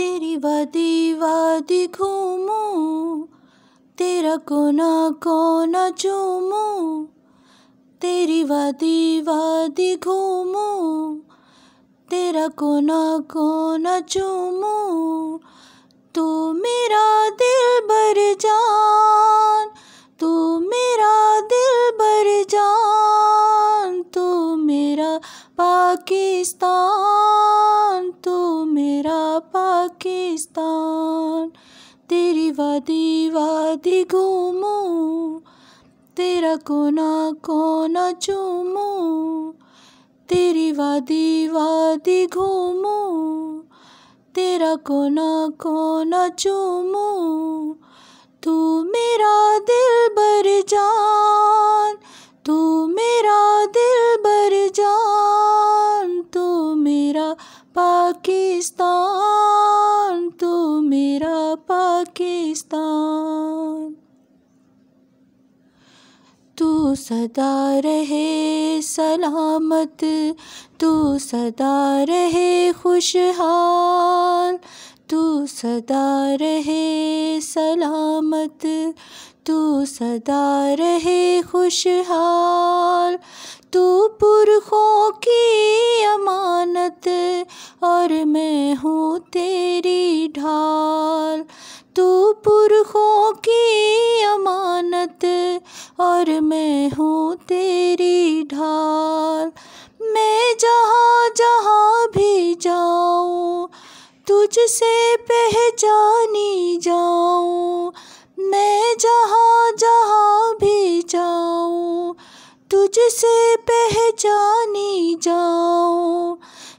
तेरी वादी वादी घूमूं, तेरा कोना कोना चूमूं। तेरी वादी वादी घूमूं, तेरा कोना कोना चूमूं। तू मेरा दिलबर जान, तू मेरा दिलबर जान। तू मेरा पाकिस्तान, तू मेरा पाकिस्तान। तेरी वादी वादी घूमूं, तेरा कोना कोना चूमूं। तेरी वादी वादी घूमूं, तेरा कोना कोना चूमूं। तू मेरा दिलबर जान, तू मेरा दिलबर जान। तू मेरा पाकिस्तान, तू मेरा पाकिस्तान। तू सदा रहे सलामत, तू सदा रहे खुशहाल। तू सदा रहे सलामत, तू सदा रहे खुशहाल। तू पुरखों की अमानत और मैं हूँ तेरी ढाल। तू पुरखों की अमानत और मैं हूँ तेरी ढाल। मैं जहाँ जहाँ भी जाऊँ तुझसे पहचानी जाऊँ। मैं जहाँ जहाँ भी जाऊँ तुझसे पहचानी जाऊँ।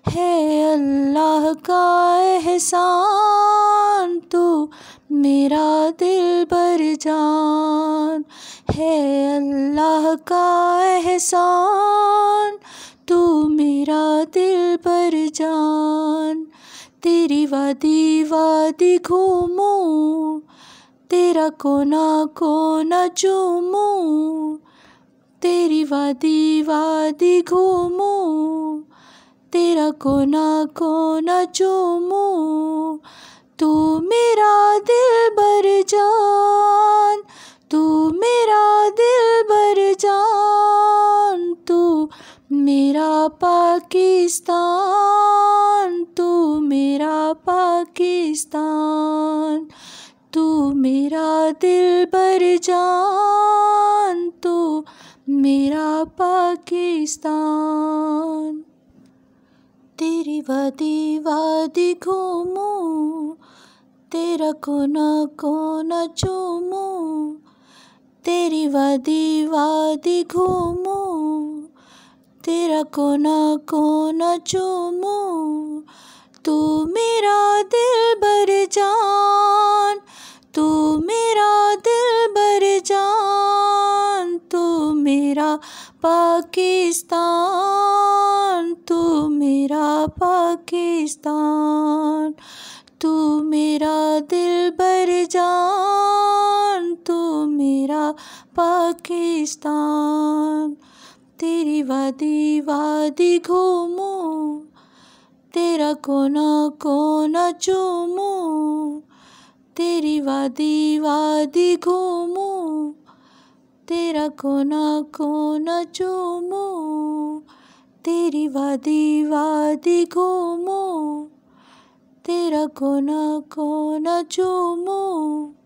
है अल्लाह का एहसान, तू मेरा दिलबर जान। है अल्लाह का एहसान, तू मेरा दिलबर जान। तेरी वादी वादी घूमूं, तेरा कोना कोना चूमूं। तेरी वादी वादी घूमूं, तेरा कोना कोना चूमूं। तू मेरा दिलबर जान, तू मेरा दिलबर जान। तू मेरा पाकिस्तान, तू मेरा पाकिस्तान। तू मेरा दिलबर जान, तू मेरा पाकिस्तान। तेरी वादी वादी घूमूं, तेरा कोना कोना चूमूं। तेरी वादी वादी घूमूं, तेरा कोना कोना चूमूं। तू मेरा दिलबर जान, तू मेरा दिलबर जान। तू मेरा पाकिस्तान, तू मेरा पाकिस्तान। तू मेरा दिलबर जान, तू मेरा पाकिस्तान। तेरी वादी वादी घूमूं, तेरा कोना कोना चूमूं। तेरी वादी वादी घूमूं, तेरा कोना कोना चूमूं। तेरी वादी वादी घूमूं, तेरा कोना कोना चूमूं।